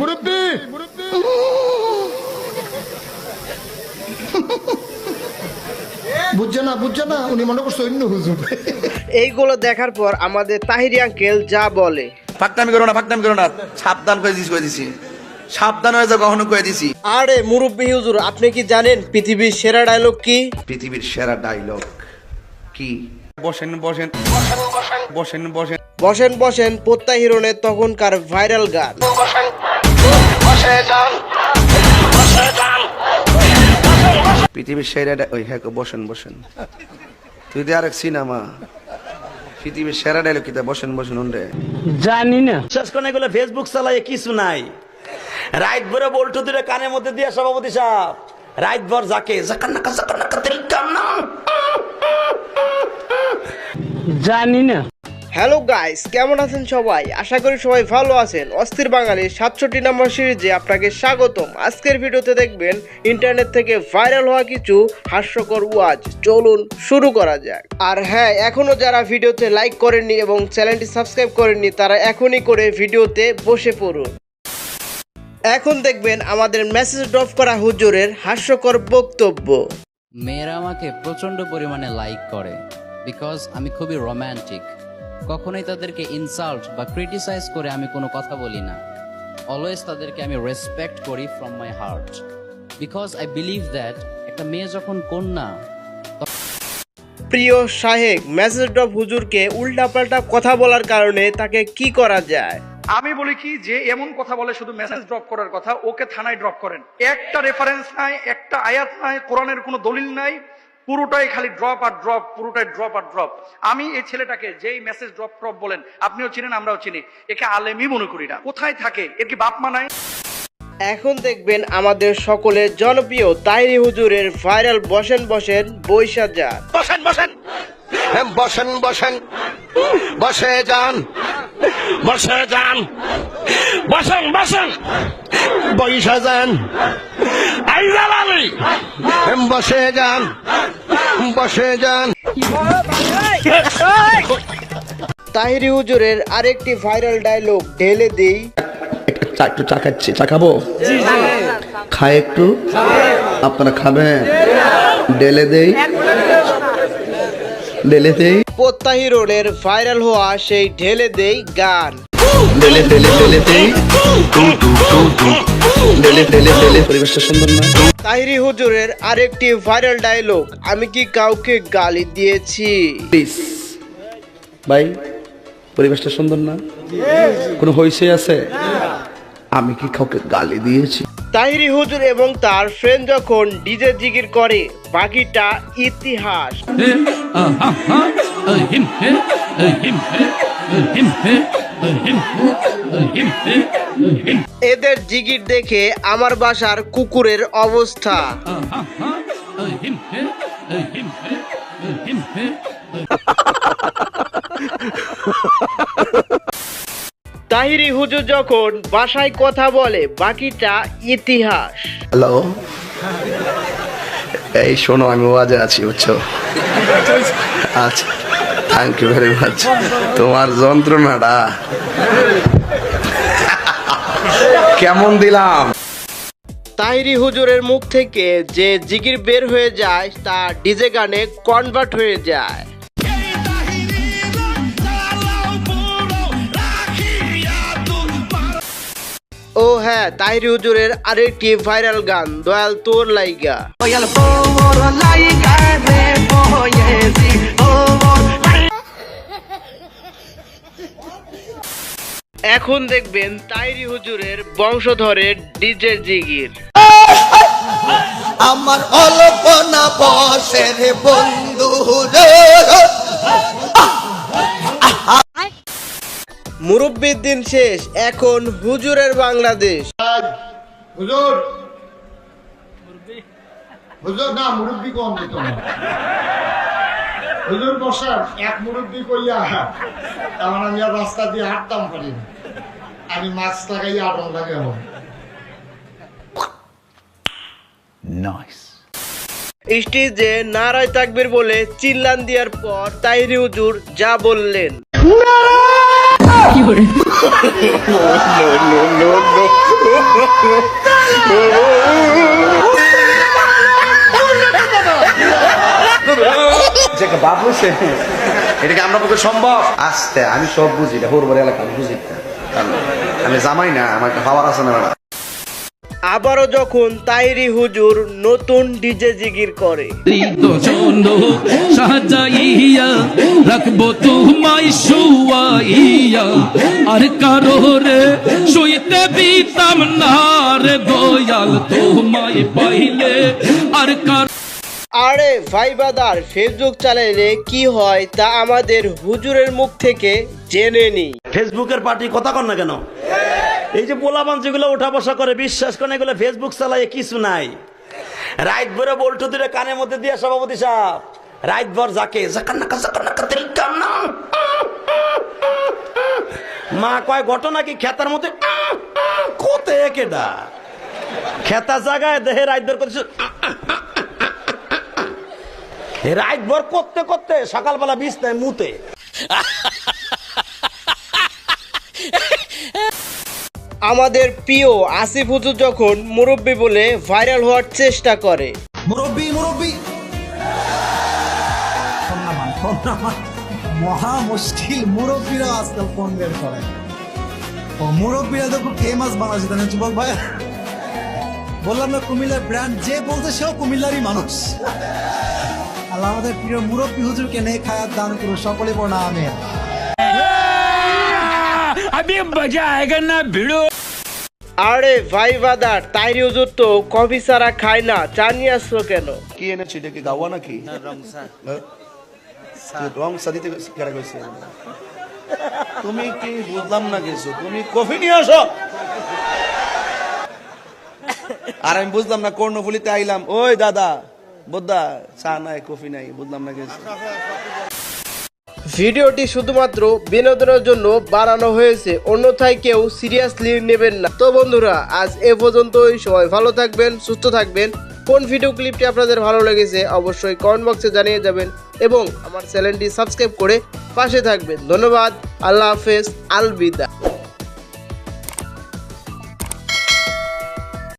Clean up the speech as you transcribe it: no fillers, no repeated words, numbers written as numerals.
মুরব্বি বুঝছে না উনি মনে করছে অন্য হুজুর। এইগুলো দেখার পর আমাদের তাহিরি আঙ্কেল যা বলে, ফাকতামি করো না, সাবধান করে দিছি সাবধান হয়ে যাও, কখনো করে দিছি। আরে মুরব্বি হুজুর, আপনি কি জানেন পৃথিবীর সেরা ডায়লগ কি? পৃথিবীর সেরা ডায়লগ কি? বসেন বসেন বসেন প্রত্যাহিরণের তখনকার ভাইরাল গান। পৃথিবীর সেরা ওই হ্যাঁ বসেন তুই দিয়ে আরেক সিনেমা পৃথিবীর সেরা ডায়লগ কিতা? বসেন উন্ডে জানি না। শেষ করে এগুলো ফেসবুক চালায় কিছু নাই। রাইট ভরে বল্টু দুটো কানের মধ্যে দিয়ে সভাপতি সাহেব রাইট ভর যাকে জানি না। হ্যালো গাইস, কেমন আছেন সবাই? আশা করি সবাই ভালো আছেন। অস্থির বাঙালির 67 নম্বর সিরিজে আপনাকে স্বাগতম। আজকের ভিডিওতে দেখবেন ইন্টারনেট থেকে ভাইরাল হওয়া কিছু হাস্যকর ওয়াজ। চলুন শুরু করা যাক। আর হ্যাঁ, এখনো যারা ভিডিওতে লাইক করেননি এবং চ্যানেলটি সাবস্ক্রাইব করেননি তারা এখনই করে ভিডিওতে বসে পড়ুন। এখন দেখবেন আমাদের মেসেজ ড্রপ করা হুজুরের হাস্যকর বক্তব্য। মেয়েরা আমাকে প্রচণ্ড পরিমাণে লাইক করে বিকজ আমি খুবই রোম্যান্টিক। কখনোই তাদেরকে ইনসাল্ট বা ক্রিটিসাইজ করে আমি কোনো কথা বলি না। অলওয়েজ তাদেরকে আমি রেসপেক্ট করি from my heart because I believe that একটা মেয়ে যখন কন্যা। প্রিয় শাহেক, মেসেজ ড্রপ হুজুরকে উল্টাপাল্টা কথা বলার কারণে তাকে কি করা যায়? আমি বলি কি যে এমন কথা বলে শুধু মেসেজ ড্রপ করার কথা, ওকে থানায় ড্রপ করেন। একটা রেফারেন্স নাই, একটা আয়াত নাই, কোরআনের কোনো দলিল নাই, পুরোটাই খালি ড্রপ আর ড্রপ, পুরোটাই ড্রপ আর ড্রপ। আমি এই ছেলেটাকে যেই মেসেজ ড্রপ বলেন, আপনিও চিনেন আমরাও চিনি, একে আলেমই মনে করি না। কোথায় থাকে? এর কি বাপ মা নাই? এখন দেখবেন আমাদের সকলের জনপ্রিয় তাহিরি হুজুরের ভাইরাল বসেন বৈশা যান। বসে যান বৈশা যান তাহিরি হুজুরের আরেকটি ভাইরাল ডায়লগ ঢেলে দেই। একটু চা খাবো? খায় একটু, আপনারা খাবেন? ঢেলে দেই প্রত্যাহিরণের ভাইরাল হওয়া সেই ঢেলে দেই গান। পরিবেশটা সুন্দর না? তাহিরি হুজুরের আরেকটি ভাইরাল ডায়লগ, আমি কি কাউকে গালি দিয়েছি? প্লিজ ভাই, পরিবেশটা সুন্দর না? কোনো হইছে আছে? আমি কি কাউকে গালি দিয়েছি? তাহিরি হুজুর এবং তার ফ্রেন্ড যখন ডিজে জিগির করে, বাকিটা ইতিহাস। এদের জিগির দেখে আমার বাসার কুকুরের অবস্থা। তাহিরি হুজুর যখন বাসায় কথা বলে, বাকিটা ইতিহাস। হ্যালো, এই শোনো, আমি ওয়াজে আছি, বুঝছো? আচ্ছা, থ্যাংক ইউ ভেরি মাচ। তোমার যন্ত্রণাটা কেমন দিলাম? তাহিরি হুজুরের মুখ থেকে যে জিগির বের হয়ে যায় তা ডিজে গানে কনভার্ট হয়ে যায়। ও হ্যাঁ, তাহিরি হুজুরের আরেকটি ভাইরাল গান, দয়াল তোর লাইগা। এখন দেখবেন তাহিরি হুজুরের বংশধরের ডিজে জিগির। আমার অল্পনা বসের বন্ধু মুরব্বির দিন শেষ, এখন হুজুরের বাংলাদেশ। হুজুর না, মুরব্বি কম দিত না। হুজুর বসার এক মুরব্বি কইয়া এমন আমি আর রাস্তা দিয়ে হাঁটতাম পারি না। আমি মাস্ক লাগাই আটন লাগে এখন। স্টেজে নারায় তাকবীর বলে চিল্লান দেওয়ার পর তাহিরি হুজুর যা বললেন। বাবু সে এটাকে আমরা পক্ষে সম্ভব আস্তে আমি সব বুঝি এটা হোর এলাকা আমি বুঝি না। আমি জামাই না আমার একটা খাবার আছে না। আবারও যখন তাইরি হুজুর নতুন ডিজে জিগির করে, সাজাইয়া রাখবো তোমায় শুয়াইয়া আর কারো রে শুইতে দিতাম না রে দয়াল তোমায় পাইলে আর কার। আরে ভাই বাদার, ফেসবুক চালাইলে কি হয় তা আমাদের হুজুরের মুখ থেকে জেনে নি। ফেসবুকের পার্টি কথা কর না কেন? এই যে পোলাপান যেগুলো উঠা বসা করে, বিশ্বাস করেন এগুলো ফেসবুক চালায় কিছু নাই। রাত ভরে বল্টু দুটো কানের মধ্যে দিয়ে সভাপতি সাহেব রাত ভর যাকে মা কয় ঘটনা কি খেতার মধ্যে কোতে কেডা খেতা জায়গায় দেহে রাত ভর করছে, রাত ভর করতে করতে সকালবেলা বিছনায় মুতে। আমাদের প্রিয় আসিফ হুজুর যখন মুরব্বী বলে ভাইরাল হওয়ার চেষ্টা করে, মুরব্বী মুরব্বী মহা মুশকিল, মুরব্বীরা আজকাল ফোন বের করে। ও মুরব্বীরা তো খুব ফেমাস বাংলাদেশে, তাই না যুবক ভাই? বললাম না কুমিল্লার ব্র্যান্ড, যে বলতে সেও কুমিল্লারই মানুষ। আল্লাহ আমাদের প্রিয় মুরব্বী হুজুরকে নেই খায়াত দান করুন, সকলে পড়া আমিন। আরে ভাই বাদার, তাইরি হুজুর তো কফি ছাড়া খায় না, চা নিয়ে আসলো কেন? কি এনেছি এটা কি গাওয়া নাকি? রং সা দিতে কেরা কইছে? তুমি কি বুঝলাম না কিছু, তুমি কফি নিয়ে আসো। আর আমি বুঝলাম না কর্ণফুলিতে আইলাম, ওই দাদা বোদ্দা চা নাই কফি নাই, বুঝলাম না কিছু। ভিডিওটি শুধুমাত্র বিনোদনের জন্য বানানো হয়েছে, অন্যথায় কেউ সিরিয়াসলি নেবেন না। তো বন্ধুরা, আজ এ পর্যন্তই। সবাই ভালো থাকবেন, সুস্থ থাকবেন। কোন ভিডিও ক্লিপটি আপনাদের ভালো লেগেছে অবশ্যই কমেন্ট বক্সে জানিয়ে যাবেন এবং আমার চ্যানেলটি সাবস্ক্রাইব করে পাশে থাকবেন। ধন্যবাদ, আল্লাহ হাফেজ, আলবিদা।